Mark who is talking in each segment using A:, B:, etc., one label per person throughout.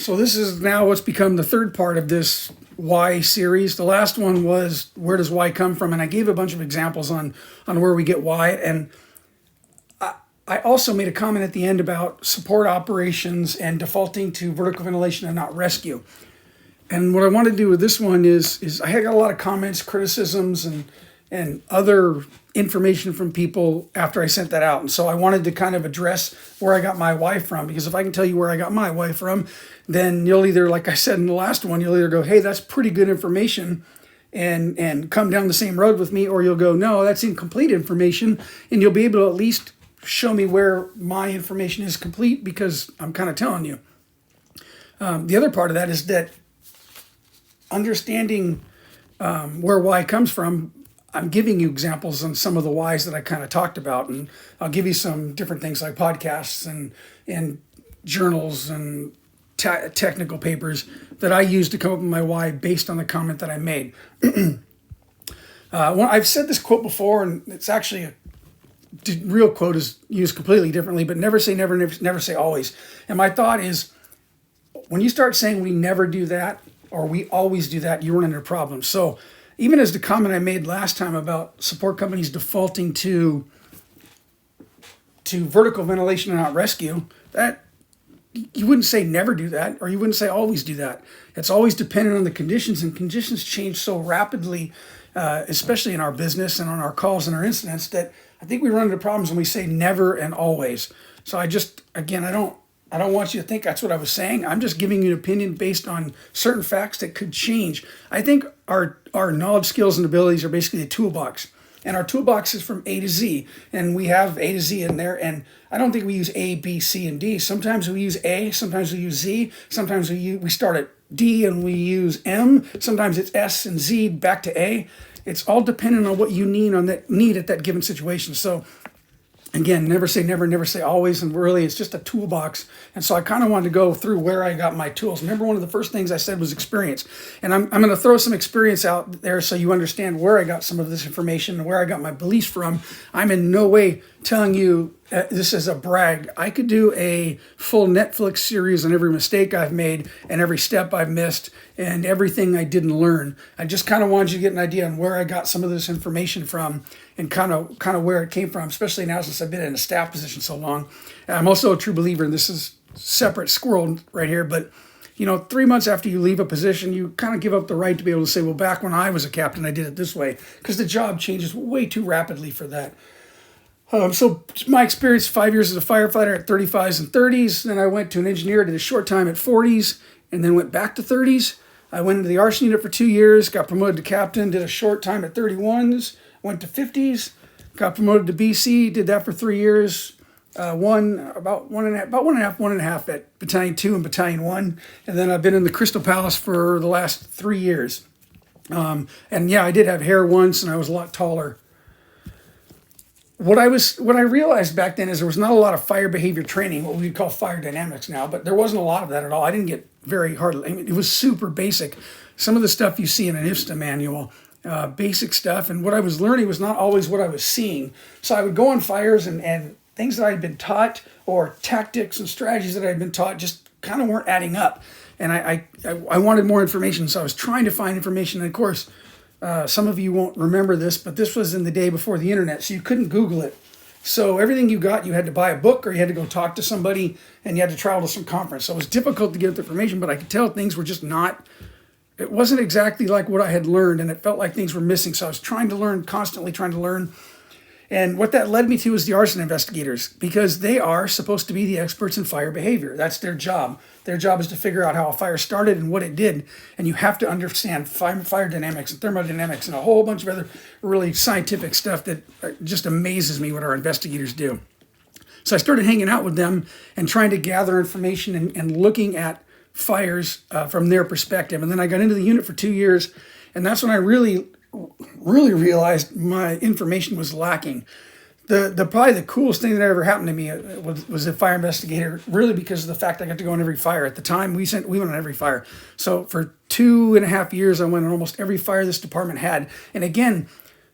A: So this is now what's become the third part of this why series. The last one was where does why come from, and I gave a bunch of examples on where we get why. And I also made a comment at the end about support operations and defaulting to vertical ventilation and not rescue. And what I want to do with this one is I got a lot of comments, criticisms, and other information from people after I sent that out. And so I wanted to kind of address where I got my why from, because if I can tell you where I got my why from, then you'll either, like I said in the last one, you'll either go, hey, that's pretty good information and come down the same road with me, or you'll go, no, that's incomplete information, and you'll be able to at least show me where my information is complete because I'm kind of telling you. The other part of that is that understanding where why comes from, I'm giving you examples on some of the whys that I kind of talked about, and I'll give you some different things like podcasts and journals and technical papers that I use to come up with my why based on the comment that I made. I've said this quote before, and it's actually the real quote is used completely differently, but never say never, never say always. And my thought is, when you start saying we never do that or we always do that, you run into problems. So even as the comment I made last time about support companies defaulting to vertical ventilation and not rescue, that you wouldn't say never do that, or you wouldn't say always do that. It's always dependent on the conditions, and conditions change so rapidly, especially in our business and on our calls and our incidents, that I think we run into problems when we say never and always. So I don't want you to think that's what I was saying. I'm just giving you an opinion based on certain facts that could change. I think our knowledge, skills, and abilities are basically a toolbox. And our toolbox is from A to Z. And we have A to Z in there. And I don't think we use A, B, C, and D. Sometimes we use A, sometimes we use Z. Sometimes we start at D and we use M. Sometimes it's S and Z back to A. It's all dependent on what you need at that given situation. So again, never say never, never say always, and really it's just a toolbox. And so I kind of wanted to go through where I got my tools. Remember, one of the first things I said was experience. And I'm going to throw some experience out there so you understand where I got some of this information and where I got my beliefs from. I'm in no way telling you this is a brag. I could do a full Netflix series on every mistake I've made and every step I've missed and everything I didn't learn. I just kind of wanted you to get an idea on where I got some of this information from and kind of where it came from, especially now since I've been in a staff position so long. And I'm also a true believer, and this is separate squirrel right here, but 3 months after you leave a position, you kind of give up the right to be able to say, well, back when I was a captain, I did it this way, because the job changes way too rapidly for that. So my experience, 5 years as a firefighter at 35s and 30s. Then I went to an engineer, did a short time at 40s, and then went back to 30s. I went into the arson unit for 2 years, got promoted to captain, did a short time at 31s, went to 50s, got promoted to BC, did that for 3 years. About one and a half at Battalion 2 and Battalion 1. And then I've been in the Crystal Palace for the last 3 years. And yeah, I did have hair once, and I was a lot taller. What I realized back then is there was not a lot of fire behavior training, what we would call fire dynamics now, but there wasn't a lot of that at all. I didn't get very hard. I mean, it was super basic. Some of the stuff you see in an IFSTA manual, basic stuff. And what I was learning was not always what I was seeing. So I would go on fires and things that I had been taught or tactics and strategies that I had been taught just kind of weren't adding up. And I wanted more information. So I was trying to find information. And of course, some of you won't remember this, but this was in the day before the internet, so you couldn't Google it. So everything you got, you had to buy a book or you had to go talk to somebody and you had to travel to some conference. So it was difficult to get the information, but I could tell things were just not, it wasn't exactly like what I had learned, and it felt like things were missing. So I was trying to learn, constantly trying to learn. And what that led me to is the arson investigators, because they are supposed to be the experts in fire behavior. That's their job. Their job is to figure out how a fire started and what it did. And you have to understand fire dynamics and thermodynamics and a whole bunch of other really scientific stuff that just amazes me what our investigators do. So I started hanging out with them and trying to gather information and looking at fires from their perspective. And then I got into the unit for 2 years, and that's when I really realized my information was lacking. The probably the coolest thing that ever happened to me was a fire investigator, really because of the fact I got to go on every fire. At the time, we went on every fire. So for 2.5 years, I went on almost every fire this department had. And again,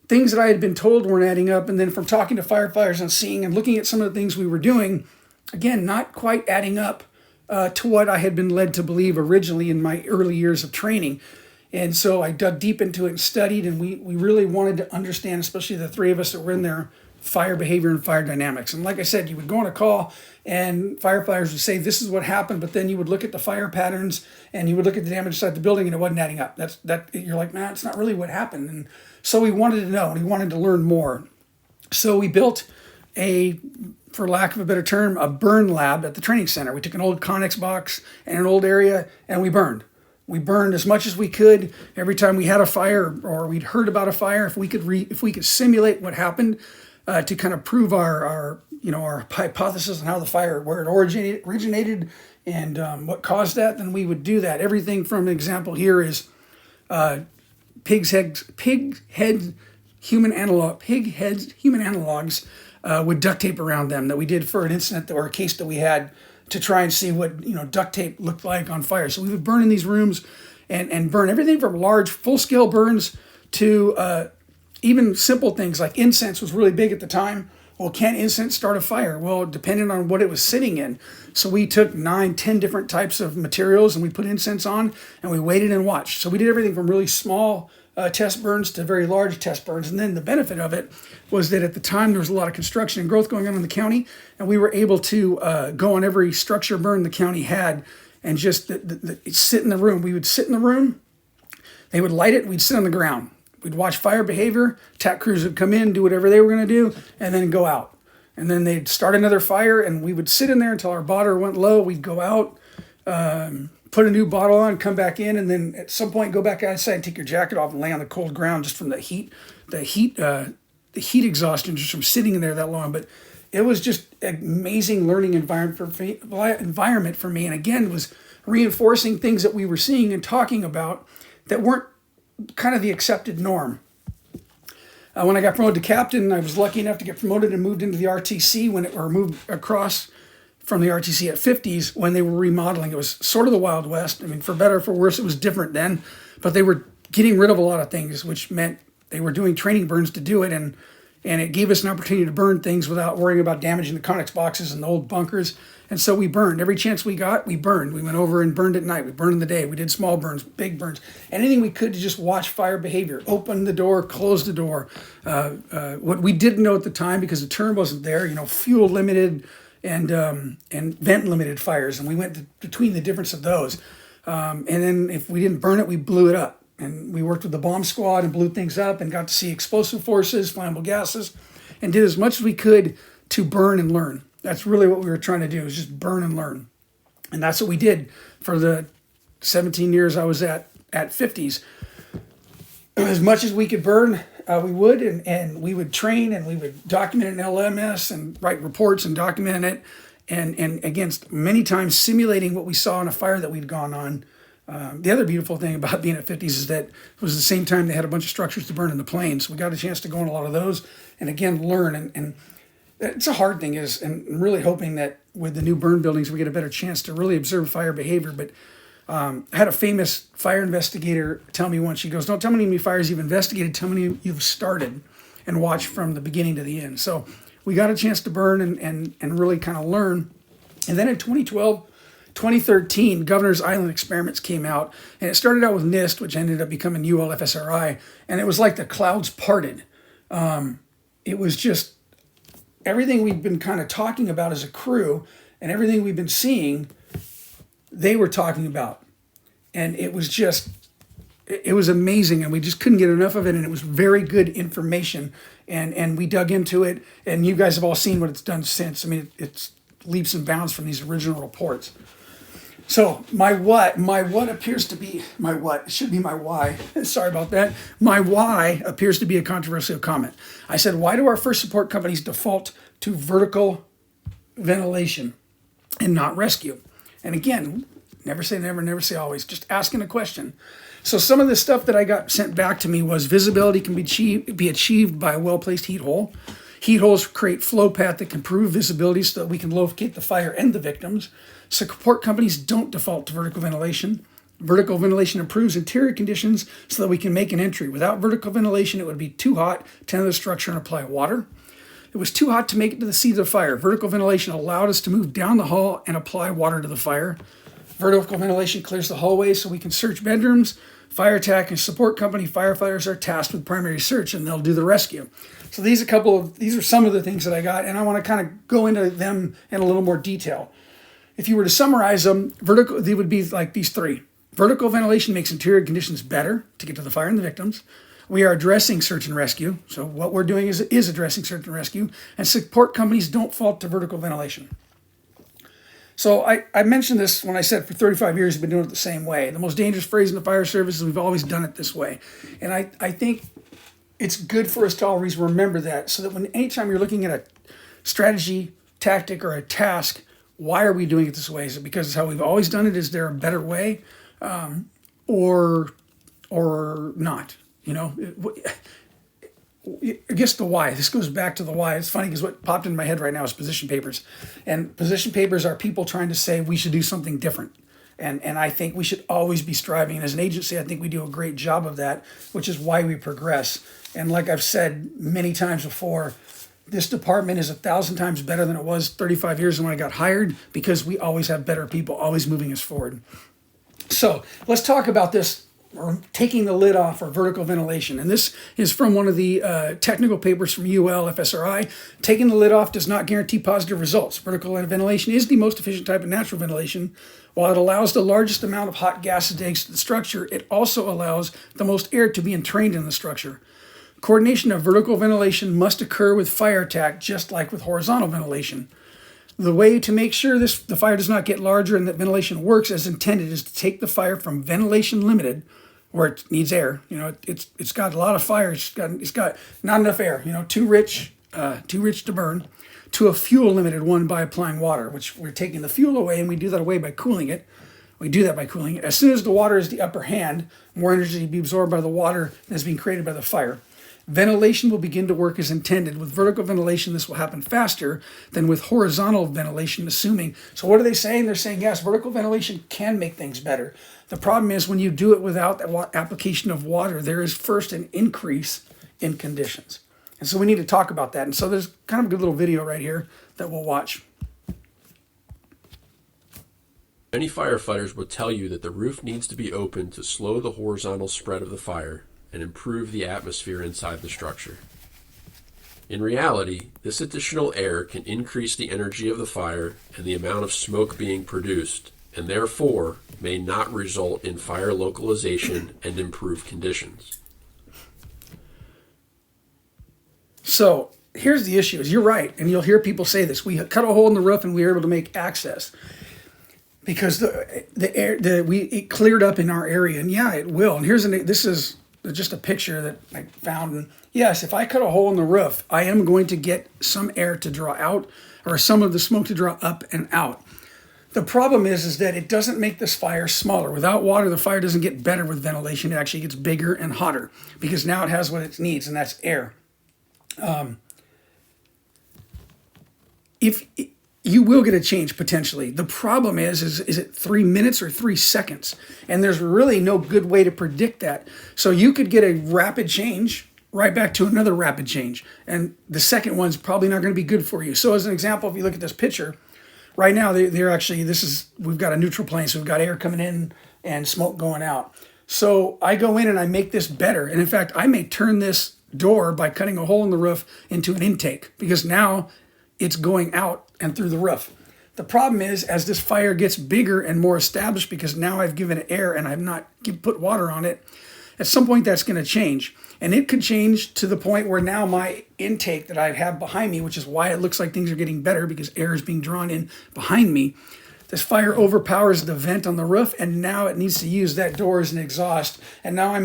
A: things that I had been told weren't adding up. And then from talking to firefighters and seeing and looking at some of the things we were doing, again, not quite adding up to what I had been led to believe originally in my early years of training. And so I dug deep into it and studied, and we really wanted to understand, especially the three of us that were in there, fire behavior and fire dynamics. And like I said, you would go on a call and firefighters would say, this is what happened, but then you would look at the fire patterns and you would look at the damage inside the building and it wasn't adding up. You're like, man, it's not really what happened. And so we wanted to know and we wanted to learn more. So we built for lack of a better term, a burn lab at the training center. We took an old Connex box and an old area and we burned. We burned as much as we could every time we had a fire or we'd heard about a fire. If we could simulate what happened to kind of prove our hypothesis on how the fire, where it originated and what caused that, then we would do that. Everything from an example here is pig heads human analogs with duct tape around them that we did for an incident or a case that we had to try and see what duct tape looked like on fire. So we would burn in these rooms and burn everything from large full-scale burns to even simple things like incense was really big at the time. Well, can incense start a fire? Well, depending on what it was sitting in. So we took 9, 10 different types of materials and we put incense on and we waited and watched. So we did everything from really small test burns to very large test burns. And then the benefit of it was that at the time there was a lot of construction and growth going on in the county, and we were able to go on every structure burn the county had and just sit in the room. We would sit in the room, they would light it, we'd sit on the ground. We'd watch fire behavior, TAC crews would come in, do whatever they were going to do, and then go out. And then they'd start another fire, and we would sit in there until our bottle went low. We'd go out, put a new bottle on, come back in, and then at some point go back outside, take your jacket off, and lay on the cold ground just from the heat exhaustion just from sitting in there that long. But it was just an amazing learning environment for me, and again, it was reinforcing things that we were seeing and talking about that weren't kind of the accepted norm. When I got promoted to captain, I was lucky enough to get promoted and moved into the RTC moved across from the RTC at 50s when they were remodeling. It was sort of the Wild West. I mean, for better or for worse, it was different then, but they were getting rid of a lot of things, which meant they were doing training burns to do it, and it gave us an opportunity to burn things without worrying about damaging the Connex boxes and the old bunkers. And so we burned. Every chance we got, we burned. We went over and burned at night. We burned in the day. We did small burns, big burns, anything we could to just watch fire behavior. Open the door, close the door. What we didn't know at the time, because the term wasn't there, fuel limited and vent limited fires. And we went between the difference of those. And then if we didn't burn it, we blew it up. And we worked with the bomb squad and blew things up and got to see explosive forces, flammable gases, and did as much as we could to burn and learn. That's really what we were trying to do, is just burn and learn. And that's what we did for the 17 years I was at 50s. As much as we could burn, we would, and we would train and we would document it in LMS and write reports and document it. And against many times simulating what we saw in a fire that we'd gone on. The other beautiful thing about being at 50s is that it was the same time they had a bunch of structures to burn in the plains. We got a chance to go on a lot of those and again learn. And it's a hard thing and really hoping that with the new burn buildings we get a better chance to really observe fire behavior. But I had a famous fire investigator tell me once, she goes, don't tell me how many fires you've investigated, tell me you've started and watched from the beginning to the end. So we got a chance to burn and really kind of learn. And then in 2013, Governor's Island experiments came out, and it started out with NIST, which ended up becoming UL FSRI, and it was like the clouds parted. It was just everything we've been kind of talking about as a crew and everything we've been seeing, they were talking about. And it was amazing, and we just couldn't get enough of it, and it was very good information, and we dug into it, and you guys have all seen what it's done since. I mean, it's leaps and bounds from these original reports. So my what appears to be my what, it should be my why. Sorry about that. My why appears to be a controversial comment. I said, why do our first support companies default to vertical ventilation and not rescue? And again, never say never, never say always, just asking a question. So some of the stuff that I got sent back to me was visibility can be achieved by a well-placed heat hole. Heat holes create flow path that can improve visibility so that we can locate the fire and the victims. Support companies don't default to vertical ventilation. Vertical ventilation improves interior conditions so that we can make an entry. Without vertical ventilation, it would be too hot to enter the structure and apply water. It was too hot to make it to the seat of the fire. Vertical ventilation allowed us to move down the hall and apply water to the fire. Vertical ventilation clears the hallway so we can search bedrooms. Fire attack and support company firefighters are tasked with primary search, and they'll do the rescue. So these are some of the things that I got, and I want to kind of go into them in a little more detail. If you were to summarize them, they would be like these three. Vertical ventilation makes interior conditions better to get to the fire and the victims. We are addressing search and rescue. So what we're doing is addressing search and rescue. And support companies don't fault to vertical ventilation. So I mentioned this when I said for 35 years we've been doing it the same way. The most dangerous phrase in the fire service is we've always done it this way. And I think it's good for us to always remember that, so that anytime you're looking at a strategy, tactic, or a task, why are we doing it this way? Is it because it's how we've always done it? Is there a better way? Or not? I guess the why. This goes back to the why. It's funny because what popped in my head right now is position papers. And position papers are people trying to say we should do something different. And I think we should always be striving. And as an agency, I think we do a great job of that, which is why we progress. And like I've said many times before, this department is 1,000 times better than it was 35 years ago when I got hired, because we always have better people always moving us forward. So let's talk about this, or taking the lid off, or vertical ventilation. And this is from one of the technical papers from UL FSRI. Taking the lid off does not guarantee positive results. Vertical ventilation is the most efficient type of natural ventilation. While it allows the largest amount of hot gases to exit the structure, it also allows the most air to be entrained in the structure. Coordination of vertical ventilation must occur with fire attack, just like with horizontal ventilation. The way to make sure the fire does not get larger and that ventilation works as intended is to take the fire from ventilation limited, where it needs air. It's got a lot of fire. It's got not enough air. Too rich to burn, to a fuel limited one by applying water, which we're taking the fuel away, and we do that away by cooling it. As soon as the water is the upper hand, more energy will be absorbed by the water than is being created by the fire. Ventilation will begin to work as intended. With vertical ventilation, this will happen faster than with horizontal ventilation, assuming. So what are they saying? They're saying, yes, vertical ventilation can make things better. The problem is when you do it without the application of water, there is first an increase in conditions. And so we need to talk about that. And so there's kind of a good little video right here that we'll watch.
B: Many firefighters will tell you that the roof needs to be opened to slow the horizontal spread of the fire and improve the atmosphere inside the structure. In reality, this additional air can increase the energy of the fire and the amount of smoke being produced, and therefore may not result in fire localization and improved conditions.
A: So here's the issue, is you're right, and you'll hear people say this. We cut a hole in the roof and we were able to make access because it cleared up in our area, and yeah, it will. And this is just a picture that I found. And yes, if I cut a hole in the roof, I am going to get some air to draw out, or some of the smoke to draw up and out. The problem is that it doesn't make this fire smaller. Without water, the fire doesn't get better with ventilation. It actually gets bigger and hotter because now it has what it needs, and that's air. If you will get a change potentially. The problem is it 3 minutes or 3 seconds? And there's really no good way to predict that. So you could get a rapid change right back to another rapid change. And the second one's probably not going to be good for you. So as an example, if you look at this picture, right now we've got a neutral plane. So we've got air coming in and smoke going out. So I go in and I make this better. And in fact, I may turn this door by cutting a hole in the roof into an intake, because now it's going out and through the roof. The problem is, as this fire gets bigger and more established, because now I've given it air and I've not put water on it, at some point that's going to change. And it could change to the point where now my intake that I have behind me, which is why it looks like things are getting better because air is being drawn in behind me, this fire overpowers the vent on the roof, and now it needs to use that door as an exhaust. And now I'm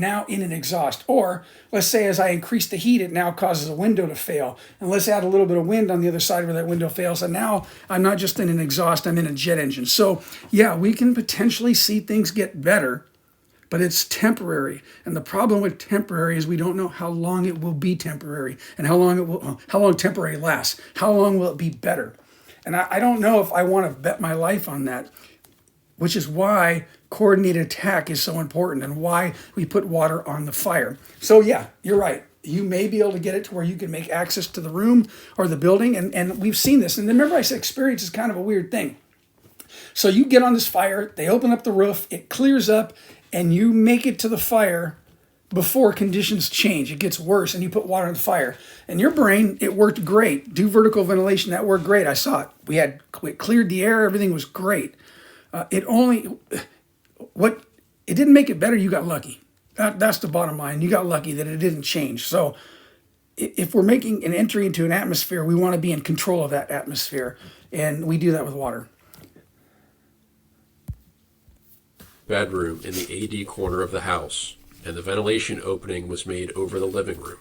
A: now in an exhaust. Or let's say as I increase the heat, it now causes a window to fail. And let's add a little bit of wind on the other side where that window fails. And now I'm not just in an exhaust, I'm in a jet engine. So yeah, we can potentially see things get better, but it's temporary. And the problem with temporary is we don't know how long it will be temporary, and how long temporary lasts. How long will it be better? And I don't know if I want to bet my life on that, which is why coordinated attack is so important and why we put water on the fire. So yeah, you're right. you may be able to get it to where you can make access to the room or the building. And we've seen this. And remember I said experience is kind of a weird thing. So you get on this fire, they open up the roof, it clears up, and you make it to the fire before conditions change. It gets worse, and you put water on the fire. And your brain, it worked great. Do vertical ventilation, that worked great. I saw it. We cleared the air, everything was great. It didn't make it better, you got lucky. That's the bottom line. You got lucky that it didn't change. So if we're making an entry into an atmosphere, we want to be in control of that atmosphere. And we do that with water.
B: Bedroom in the AD corner of the house, and the ventilation opening was made over the living room.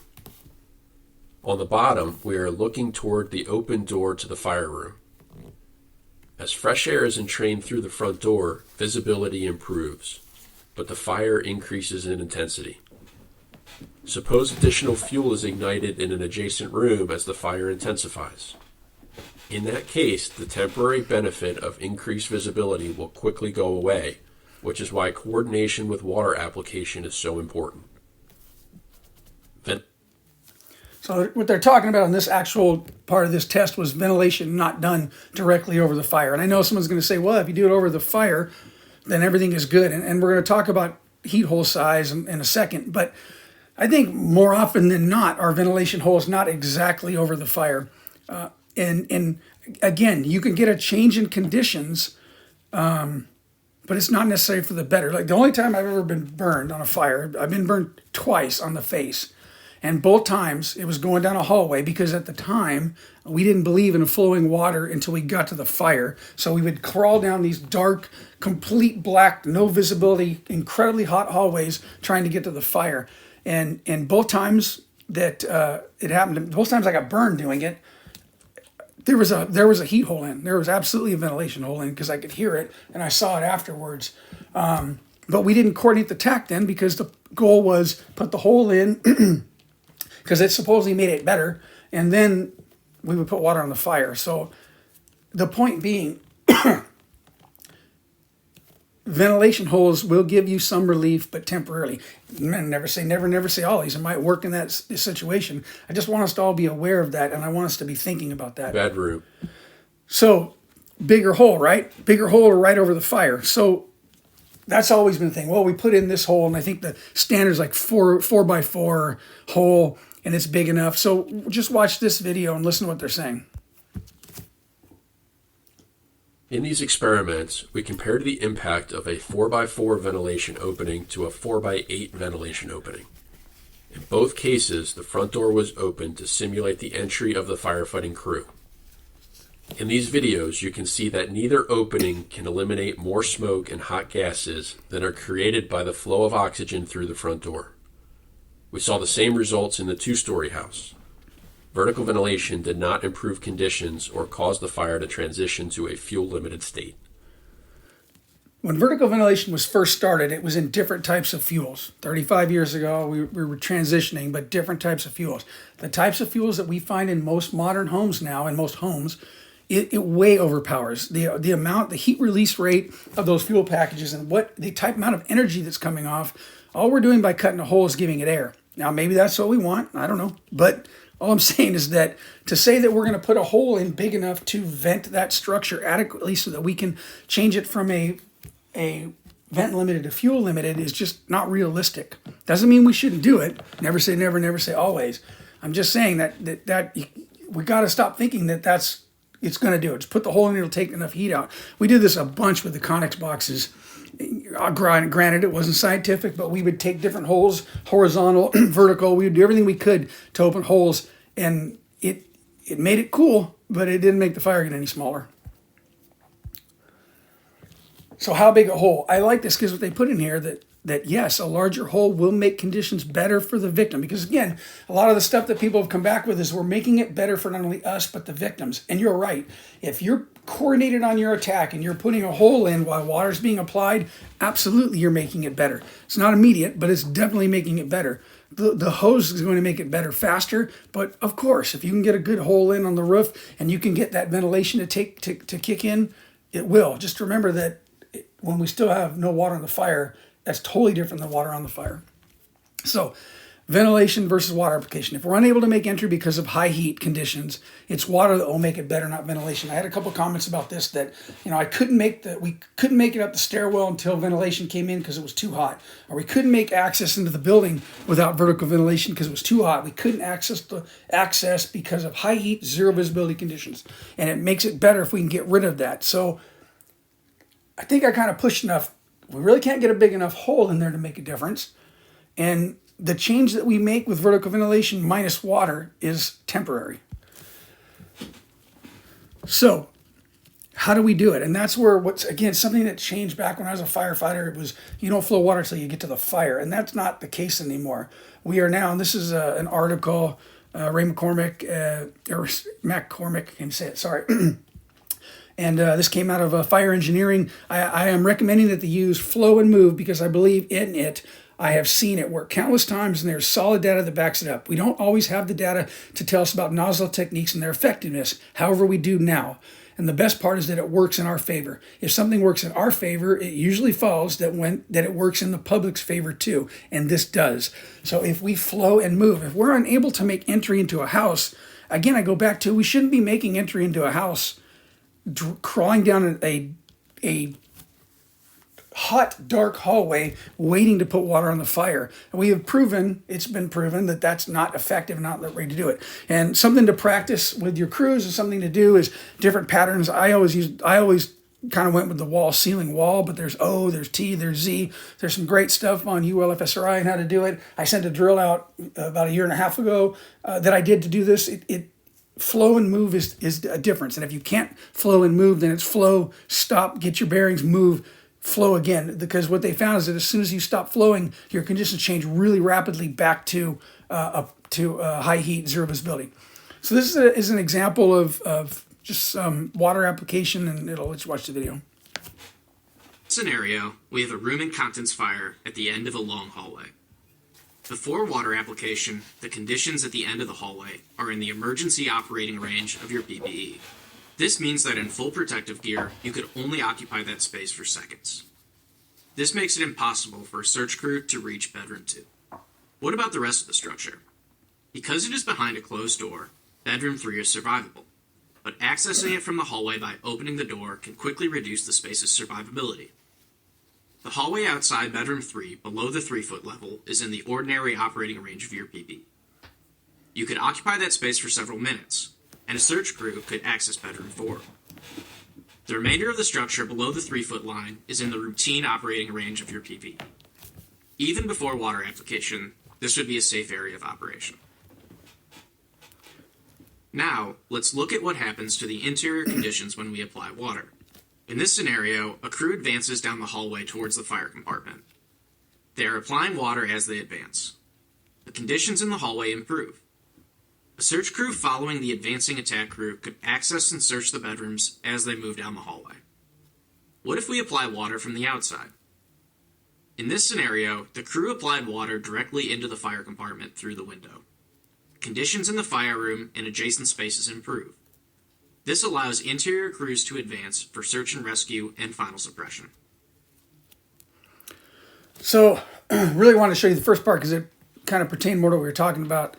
B: On the bottom, we are looking toward the open door to the fire room. As fresh air is entrained through the front door, visibility improves, but the fire increases in intensity. Suppose additional fuel is ignited in an adjacent room as the fire intensifies. In that case, the temporary benefit of increased visibility will quickly go away, which is why coordination with water application is so important.
A: So what they're talking about in this actual part of this test was ventilation not done directly over the fire. And I know someone's going to say, well, if you do it over the fire, then everything is good. And we're going to talk about heat hole size in a second. But I think more often than not, our ventilation hole is not exactly over the fire. And again, you can get a change in conditions, but it's not necessarily for the better. Like the only time I've ever been burned on a fire, I've been burned twice on the face. And both times it was going down a hallway because at the time we didn't believe in flowing water until we got to the fire. So we would crawl down these dark, complete black, no visibility, incredibly hot hallways trying to get to the fire. And both times that it happened, both times I got burned doing it, there was a heat hole in. There was absolutely a ventilation hole in because I could hear it and I saw it afterwards. But we didn't coordinate the tack then because the goal was put the hole in because it supposedly made it better, and then we would put water on the fire. So the point being, ventilation holes will give you some relief, but temporarily. Never say always. It might work in that situation. I just want us to all be aware of that, and I want us to be thinking about that.
B: Bedroom.
A: So bigger hole, right? Bigger hole right over the fire. So that's always been the thing. Well, we put in this hole, and I think the standard's like 4x4 hole, and it's big enough. So just watch this video and listen to what they're saying.
B: In these experiments, we compared the impact of a 4x4 ventilation opening to a 4x8 ventilation opening. In both cases, the front door was open to simulate the entry of the firefighting crew. In these videos, you can see that neither opening can eliminate more smoke and hot gases than are created by the flow of oxygen through the front door. We saw the same results in the two-story house. Vertical ventilation did not improve conditions or cause the fire to transition to a fuel-limited state.
A: When vertical ventilation was first started, it was in different types of fuels. 35 years ago, we were transitioning, but different types of fuels. The types of fuels that we find in most modern homes now, in most homes, it way overpowers the heat release rate of those fuel packages and what the type amount of energy that's coming off. All we're doing by cutting a hole is giving it air. Now, maybe that's what we want. I don't know. But all I'm saying is that to say that we're going to put a hole in big enough to vent that structure adequately so that we can change it from a vent limited to fuel limited is just not realistic. Doesn't mean we shouldn't do it. Never say never, never say always. I'm just saying that we got to stop thinking that it's going to do it. Just put the hole in, it'll take enough heat out. We did this a bunch with the Conex boxes. Granted, it wasn't scientific, but we would take different holes, horizontal, vertical. We would do everything we could to open holes, and it made it cool, but it didn't make the fire get any smaller. So how big a hole? I like this because what they put in here that yes, a larger hole will make conditions better for the victim. Because again, a lot of the stuff that people have come back with is we're making it better for not only us, but the victims. And you're right. If you're coordinated on your attack and you're putting a hole in while water's being applied, absolutely you're making it better. It's not immediate, but it's definitely making it better. The hose is going to make it better faster. But of course, if you can get a good hole in on the roof and you can get that ventilation to kick in, it will. Just remember that when we still have no water on the fire, that's totally different than water on the fire. So ventilation versus water application. If we're unable to make entry because of high heat conditions, it's water that will make it better, not ventilation. I had a couple of comments about this that, we couldn't make it up the stairwell until ventilation came in because it was too hot, or we couldn't make access into the building without vertical ventilation because it was too hot. We couldn't access because of high heat, zero visibility conditions, and it makes it better if we can get rid of that. So I think I kind of pushed enough. We really can't get a big enough hole in there to make a difference, and the change that we make with vertical ventilation minus water is temporary. So how do we do it? And that's where something that changed back when I was a firefighter, it was you don't flow water till you get to the fire. And that's not the case anymore. We are now, and this is an article, Ray McCormick, or McCormick, I can say it, sorry. And this came out of fire engineering. I am recommending that they use flow and move because I believe in it. I have seen it work countless times, and there's solid data that backs it up. We don't always have the data to tell us about nozzle techniques and their effectiveness. However, we do now. And the best part is that it works in our favor. If something works in our favor, it usually follows that it works in the public's favor too. And this does. So if we flow and move, if we're unable to make entry into a house, again, I go back to we shouldn't be making entry into a house crawling down a hot, dark hallway waiting to put water on the fire. And it's been proven that that's not effective, not the way to do it. And something to practice with your crews and something to do is different patterns. I always kind of went with the wall, ceiling, wall, but there's O, there's T, there's Z. There's some great stuff on UL FSRI and how to do it. I sent a drill out about 1.5 years ago that I did to do this. Flow and move is a difference. And if you can't flow and move, then it's flow, stop, get your bearings, move, flow again. Because what they found is that as soon as you stop flowing, your conditions change really rapidly back to high heat, zero visibility. So this is an example of just some water application, and let's watch the video.
C: Scenario, we have a room and contents fire at the end of a long hallway. Before water application, the conditions at the end of the hallway are in the emergency operating range of your PPE. This means that in full protective gear, you could only occupy that space for seconds. This makes it impossible for a search crew to reach bedroom 2. What about the rest of the structure? Because it is behind a closed door, bedroom 3 is survivable, but accessing it from the hallway by opening the door can quickly reduce the space's survivability. The hallway outside bedroom 3, below the 3-foot level, is in the ordinary operating range of your PPE. You could occupy that space for several minutes, and a search crew could access bedroom 4. The remainder of the structure below the 3-foot line is in the routine operating range of your PPE. Even before water application, this would be a safe area of operation. Now, let's look at what happens to the interior conditions when we apply water. In this scenario, a crew advances down the hallway towards the fire compartment. They are applying water as they advance. The conditions in the hallway improve. A search crew following the advancing attack crew could access and search the bedrooms as they move down the hallway. What if we apply water from the outside? In this scenario, the crew applied water directly into the fire compartment through the window. Conditions in the fire room and adjacent spaces improve. This allows interior crews to advance for search and rescue and final suppression.
A: So, really want to show you the first part because it kind of pertained more to what we were talking about.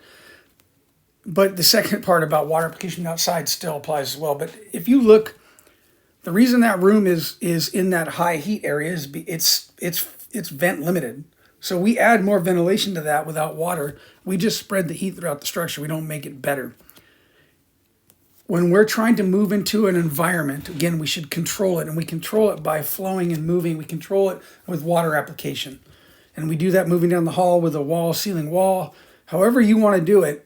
A: But the second part about water application outside still applies as well. But if you look, the reason that room is in that high heat area is it's vent limited. So we add more ventilation to that without water. We just spread the heat throughout the structure. We don't make it better. When we're trying to move into an environment, again, we should control it. And we control it by flowing and moving. We control it with water application. And we do that moving down the hall with a wall, ceiling, wall. However you want to do it,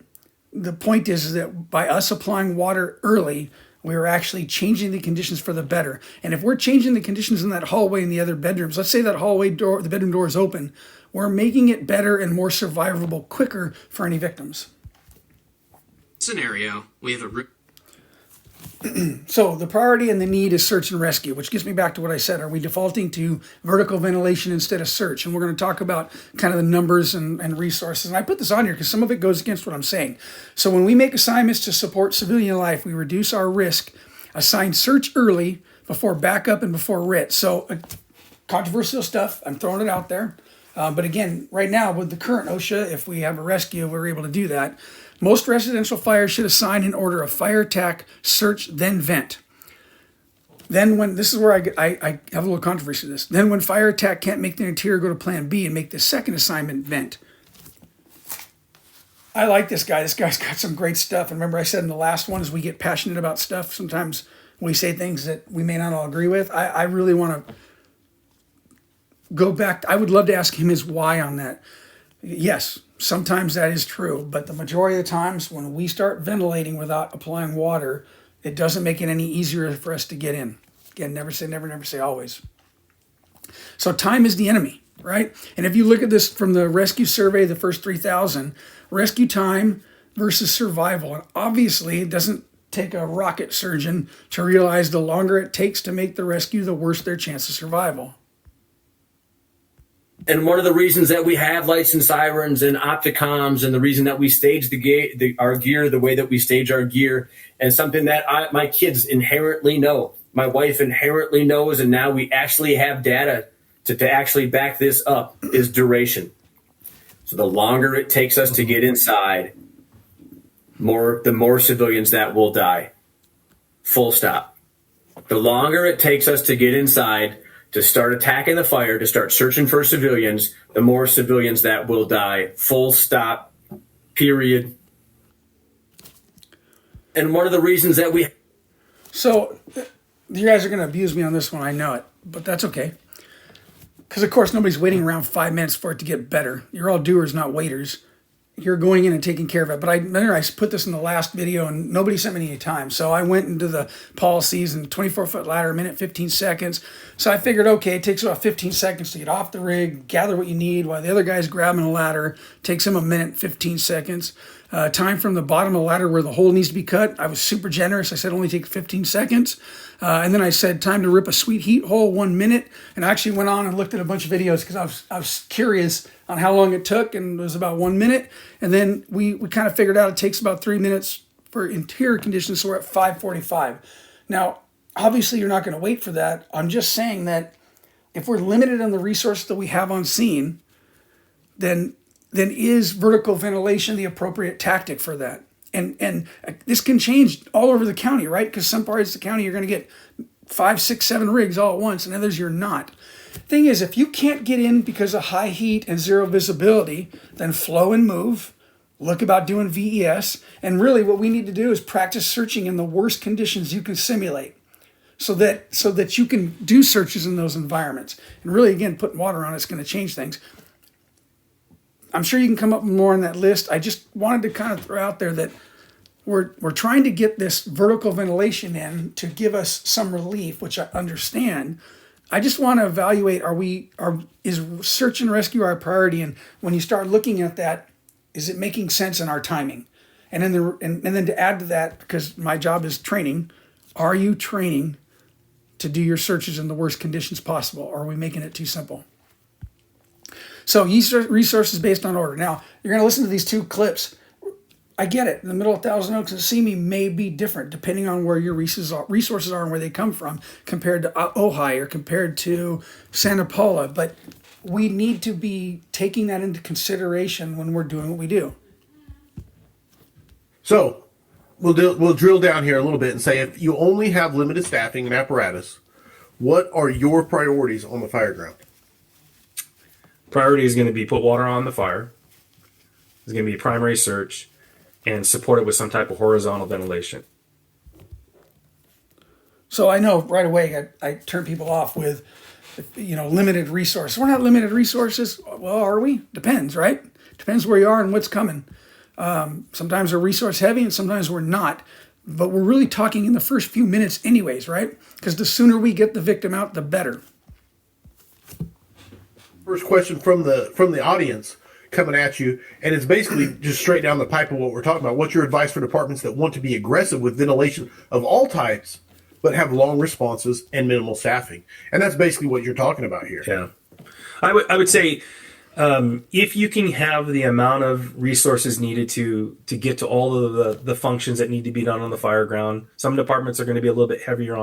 A: the point is that by us applying water early, we're actually changing the conditions for the better. And if we're changing the conditions in that hallway and the other bedrooms, let's say that hallway door, the bedroom door is open, we're making it better and more survivable quicker for any victims.
C: Scenario, we have a
A: So the priority and the need is search and rescue, which gets me back to what I said. Are we defaulting to vertical ventilation instead of search? And we're going to talk about kind of the numbers and resources. And I put this on here because some of it goes against what I'm saying. So when we make assignments to support civilian life, we reduce our risk. Assign search early before backup and before RIT. So controversial stuff. I'm throwing it out there. But again, right now with the current OSHA, if we have a rescue, we're able to do that. Most residential fires should assign in order of fire attack, search, then vent. Then when, this is where I have a little controversy with this. Then when fire attack can't make the interior, go to plan B and make the second assignment vent. I like this guy. This guy's got some great stuff. And remember I said in the last one is we get passionate about stuff. Sometimes we say things that we may not all agree with. I really want to go back. I would love to ask him his why on that. Yes, sometimes that is true. But the majority of the times when we start ventilating without applying water, it doesn't make it any easier for us to get in. Again, never say never, never say always. So time is the enemy, right? And if you look at this from the rescue survey, the first 3,000, rescue time versus survival. And obviously, it doesn't take a rocket surgeon to realize the longer it takes to make the rescue, the worse their chance of survival.
D: And one of the reasons that we have lights and sirens and opticoms, and the reason that we stage our gear the way that we stage our gear, and something that my kids inherently know, my wife inherently knows, and now we actually have data to actually back this up, is duration. So the longer it takes us to get inside, the more civilians that will die. Full stop. The longer it takes us to get inside, to start attacking the fire, to start searching for civilians, the more civilians that will die. Full stop. Period. And one of the reasons that we...
A: So you guys are going to abuse me on this one. I know it, but that's okay. Because, of course, nobody's waiting around 5 minutes for it to get better. You're all doers, not waiters. You're going in and taking care of it. But I put this in the last video, and nobody sent me any time. So I went into the policies and 24-foot ladder, a minute, 15 seconds. So I figured, okay, it takes about 15 seconds to get off the rig, gather what you need, while the other guy's grabbing a ladder. Takes him a minute, 15 seconds. Time from the bottom of the ladder where the hole needs to be cut. I was super generous. I said only take 15 seconds. And then I said time to rip a sweet heat hole, 1 minute. And I actually went on and looked at a bunch of videos because I was curious on how long it took, and it was about 1 minute. And then we kind of figured out it takes about 3 minutes for interior conditions, so we're at 5:45. Now, obviously you're not going to wait for that. I'm just saying that if we're limited on the resources that we have on scene, then is vertical ventilation the appropriate tactic for that? And this can change all over the county, right? Because some parts of the county you're going to get 5, 6, 7 rigs all at once, and others you're not. Thing is, if you can't get in because of high heat and zero visibility, then flow and move. Look about doing VES. And really what we need to do is practice searching in the worst conditions you can simulate so that you can do searches in those environments. And really, again, putting water on it's going to change things. I'm sure you can come up with more on that list. I just wanted to kind of throw out there that we're trying to get this vertical ventilation in to give us some relief, which I understand. I just want to evaluate, is search and rescue our priority? And when you start looking at that, is it making sense in our timing? And then to add to that, because my job is training, are you training to do your searches in the worst conditions possible? Or are we making it too simple? So resources based on order. Now, you're going to listen to these 2 clips. I get it. In the middle of Thousand Oaks and Simi may be different depending on where your resources are and where they come from compared to Ojai or compared to Santa Paula. But we need to be taking that into consideration when we're doing what we do.
E: So we'll drill down here a little bit and say if you only have limited staffing and apparatus, what are your priorities on the fire ground?
F: Priority is going to be put water on the fire. It's going to be primary search and support it with some type of horizontal ventilation.
A: So I know right away I turn people off with, limited resources. We're not limited resources. Well, are we? Depends, right? Depends where you are and what's coming. Sometimes we're resource heavy and sometimes we're not. But we're really talking in the first few minutes anyways, right? Because the sooner we get the victim out, the better.
E: First question from the audience coming at you, and it's basically just straight down the pipe of what we're talking about. What's your advice for departments that want to be aggressive with ventilation of all types, but have long responses and minimal staffing? And that's basically what you're talking about here.
F: Yeah, I would say if you can have the amount of resources needed to get to all of the functions that need to be done on the fire ground. Some departments are going to be a little bit heavier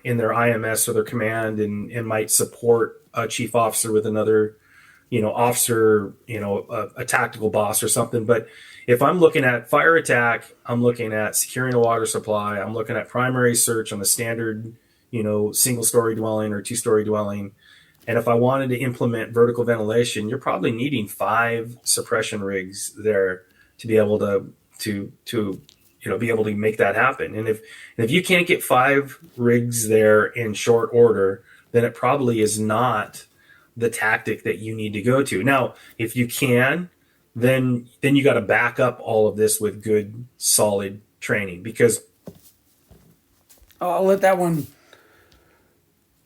F: in their IMS or their command and might support a chief officer with another officer, a tactical boss or something. But if I'm looking at fire attack, I'm looking at securing a water supply, I'm looking at primary search on a standard, single story dwelling or 2-story dwelling. And if I wanted to implement vertical ventilation, you're probably needing 5 suppression rigs there to be able to be able to make that happen. And if you can't get 5 rigs there in short order, then it probably is not the tactic that you need to go to. Now, if you can, then you got to back up all of this with good, solid training, because
A: I'll let that one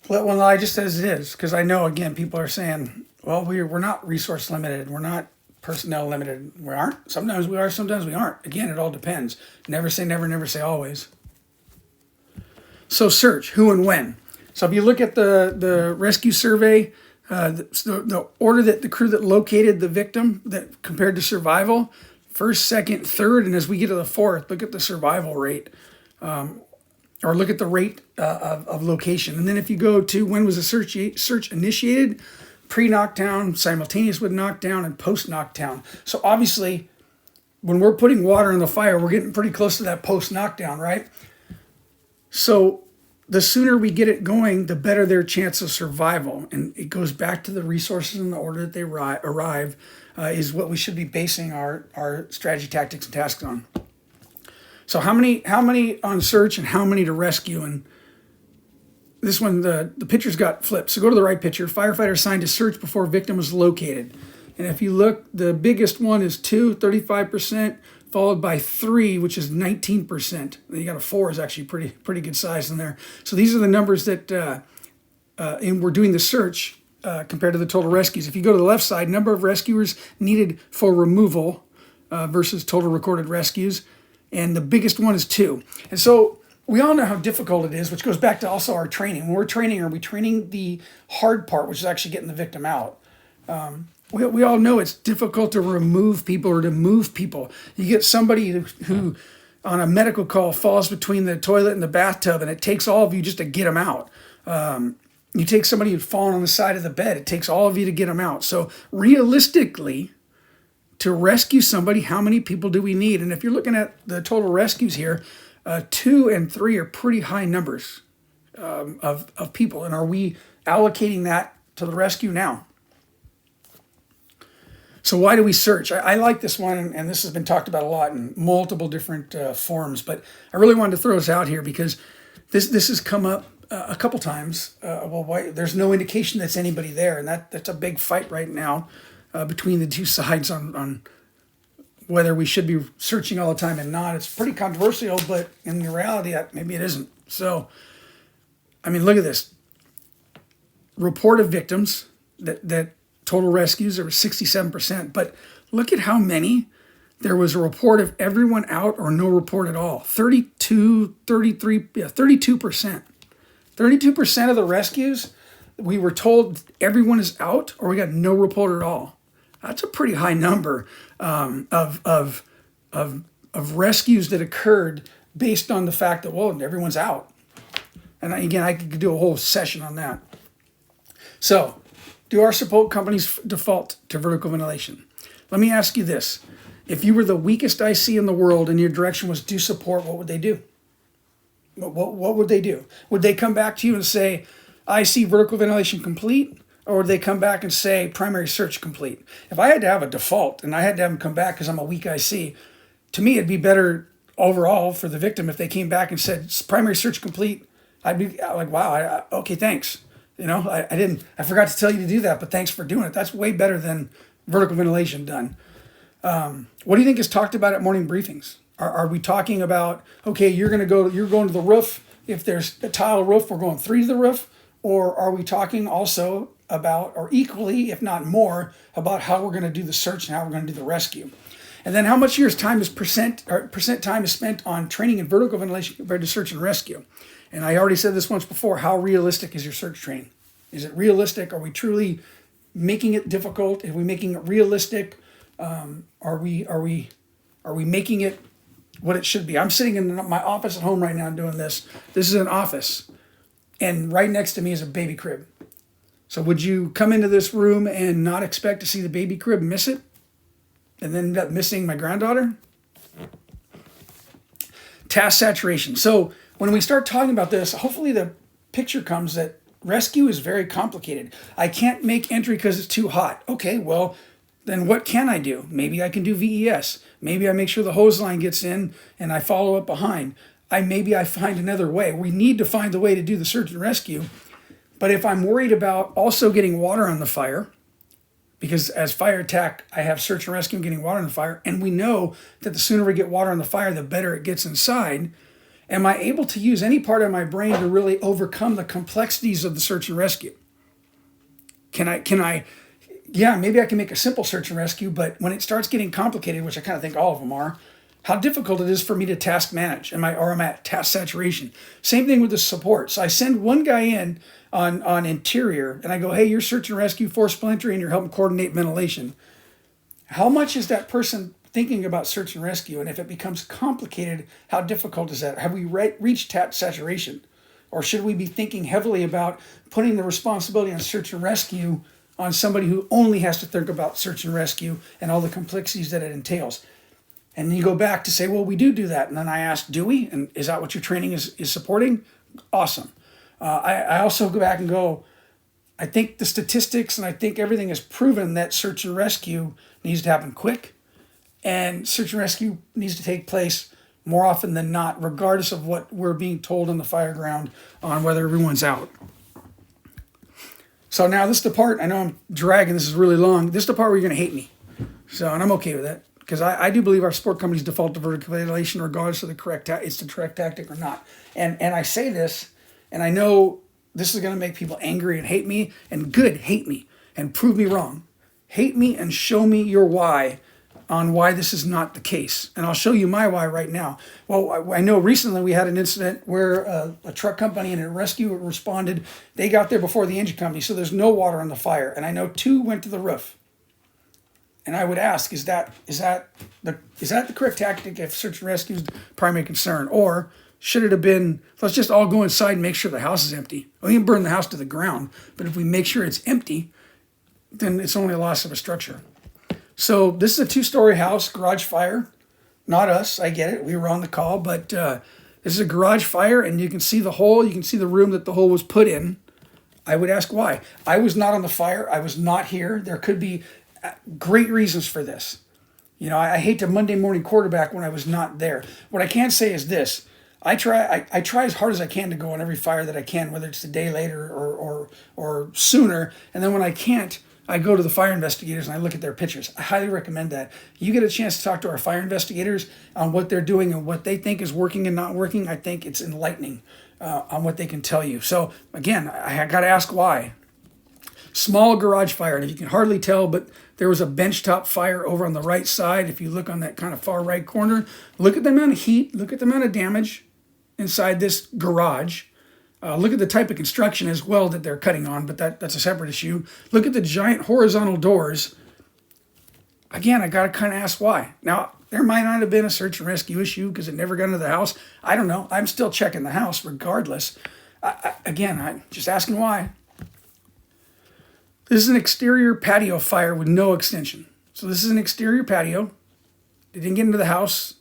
A: lie just as it is, because I know, again, people are saying, well, we're not resource limited, we're not personnel limited. We aren't. Sometimes we are, sometimes we aren't. Again, it all depends. Never say never, never say always. So search, who and when. So if you look at the rescue survey, the order that the crew that located the victim that compared to survival, first, second, third, and as we get to the fourth, look at the survival rate, or look at the rate of location. And then if you go to when was the search initiated, pre-knockdown, simultaneous with knockdown, and post-knockdown. So obviously, when we're putting water in the fire, we're getting pretty close to that post-knockdown, right? So the sooner we get it going, the better their chance of survival. And it goes back to the resources in the order that they arrive is what we should be basing our strategy, tactics, and tasks on. So how many on search and how many to rescue? And this one, the pictures got flipped. So go to the right picture. Firefighter assigned to search before victim was located. And if you look, the biggest one is 2, 35%, followed by 3, which is 19%. Then you got a 4 is actually pretty good size in there. So these are the numbers that, and we're doing the search compared to the total rescues. If you go to the left side, number of rescuers needed for removal versus total recorded rescues. And the biggest one is 2. And so we all know how difficult it is, which goes back to also our training. When we're training, are we training the hard part, which is actually getting the victim out? We all know it's difficult to remove people or to move people. You get somebody who on a medical call falls between the toilet and the bathtub, and it takes all of you just to get them out. You take somebody who's fallen on the side of the bed, it takes all of you to get them out. So realistically, to rescue somebody, how many people do we need? And if you're looking at the total rescues here, 2 and 3 are pretty high numbers of people. And are we allocating that to the rescue now? So why do we search? I like this one, and this has been talked about a lot in multiple different forms, but I really wanted to throw this out here because this has come up a couple times. There's no indication that's anybody there, and that's a big fight right now between the two sides on whether we should be searching all the time and not. It's pretty controversial, but in reality, maybe it isn't. So, I mean, look at this. Report of victims that total rescues, there was 67%, but look at how many. There was a report of everyone out or no report at all. 32%. 32% of the rescues, we were told everyone is out or we got no report at all. That's a pretty high number of rescues that occurred based on the fact that, well, everyone's out. And again, I could do a whole session on that. So, do our support companies default to vertical ventilation? Let me ask you this. If you were the weakest IC in the world and your direction was do support, what would they do? What would they do? Would they come back to you and say, IC vertical ventilation complete? Or would they come back and say primary search complete? If I had to have a default and I had to have them come back because I'm a weak IC, to me it'd be better overall for the victim if they came back and said primary search complete. I'd be like, wow, okay, thanks. I forgot to tell you to do that, but thanks for doing it. That's way better than vertical ventilation done. What do you think is talked about at morning briefings? Are we talking about, okay, you're going to the roof. If there's a tile roof, we're going 3 to the roof. Or are we talking also about, or equally, if not more, about how we're going to do the search and how we're going to do the rescue? And then how much of your time is percent time is spent on training in vertical ventilation compared to search and rescue? And I already said this once before, how realistic is your search training? Is it realistic? Are we truly making it difficult? Are we making it realistic? Are we making it what it should be? I'm sitting in my office at home right now doing this. This is an office. And right next to me is a baby crib. So would you come into this room and not expect to see the baby crib, miss it, and then end up missing my granddaughter? Task saturation. So when we start talking about this, hopefully the picture comes that rescue is very complicated. I can't make entry because it's too hot. Okay, well, then what can I do? Maybe I can do VES. Maybe I make sure the hose line gets in and I follow up behind. Maybe I find another way. We need to find the way to do the search and rescue. But if I'm worried about also getting water on the fire, because as fire attack, I have search and rescue and getting water on the fire, and we know that the sooner we get water on the fire, the better it gets inside. Am I able to use any part of my brain to really overcome the complexities of the search and rescue? Yeah, maybe I can make a simple search and rescue, but when it starts getting complicated, which I kind of think all of them are, how difficult it is for me to task manage. Am I at task saturation? Same thing with the support. So I send one guy in on interior and I go, hey, you're search and rescue, forcible entry, and you're helping coordinate ventilation. How much is that person thinking about search and rescue? And if it becomes complicated, how difficult is that? Have we reached task saturation? Or should we be thinking heavily about putting the responsibility on search and rescue on somebody who only has to think about search and rescue and all the complexities that it entails? And then you go back to say, well, we do that. And then I ask, do we? And is that what your training is supporting? Awesome. I also go back and go, I think the statistics and I think everything has proven that search and rescue needs to happen quick. And search and rescue needs to take place more often than not, regardless of what we're being told on the fire ground on whether everyone's out. So now this is the part, I know I'm dragging, this is really long. This is the part where you're going to hate me. So, and I'm okay with that. Because I do believe our support companies default to vertical ventilation regardless of the correct it's the correct tactic or not. And I say this, and I know this is going to make people angry and hate me, and good, hate me, and prove me wrong. Hate me and show me your why on why this is not the case. And I'll show you my why right now. Well, I know recently we had an incident where a truck company and a rescue responded. They got there before the engine company, so there's no water on the fire. And I know 2 went to the roof. And I would ask, is that the correct tactic if search and rescue is the primary concern? Or should it have been, let's just all go inside and make sure the house is empty. We can burn the house to the ground, but if we make sure it's empty, then it's only a loss of a structure. So this is a 2-story house, garage fire. Not us, I get it. We were on the call, but this is a garage fire, and you can see the hole. You can see the room that the hole was put in. I would ask why. I was not on the fire. I was not here. There could be great reasons for this. You know, I hate to Monday morning quarterback when I was not there. What I can say is this. I try as hard as I can to go on every fire that I can, whether it's a day later or sooner. And then when I can't, I go to the fire investigators and I look at their pictures. I highly recommend that. You get a chance to talk to our fire investigators on what they're doing and what they think is working and not working. I think it's enlightening on what they can tell you. So again, I got to ask why. Small garage fire, and if you can hardly tell, but there was a benchtop fire over on the right side. If you look on that kind of far right corner, look at the amount of heat, look at the amount of damage inside this garage. Look at the type of construction as well that they're cutting on, but that's a separate issue. Look at the giant horizontal doors. Again, I got to kind of ask why. Now, there might not have been a search and rescue issue because it never got into the house. I don't know. I'm still checking the house regardless. I'm just asking why. This is an exterior patio fire with no extension. So this is an exterior patio. It didn't get into the house.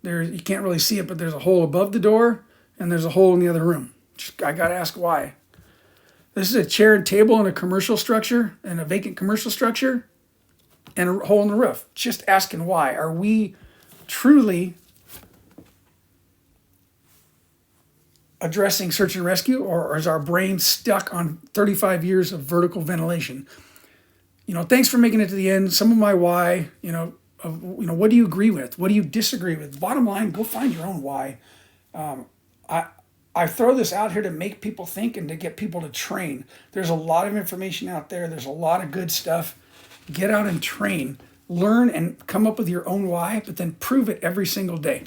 A: You can't really see it, but there's a hole above the door and there's a hole in the other room. I got to ask why. This is a chair and table in a commercial structure, in a vacant commercial structure, and a hole in the roof. Just asking why. Are we truly addressing search and rescue, or is our brain stuck on 35 years of vertical ventilation? You know, thanks for making it to the end. Some of my why, what do you agree with? What do you disagree with? Bottom line, go find your own why. I throw this out here to make people think and to get people to train. There's a lot of information out there. There's a lot of good stuff. Get out and train. Learn and come up with your own why, but then prove it every single day.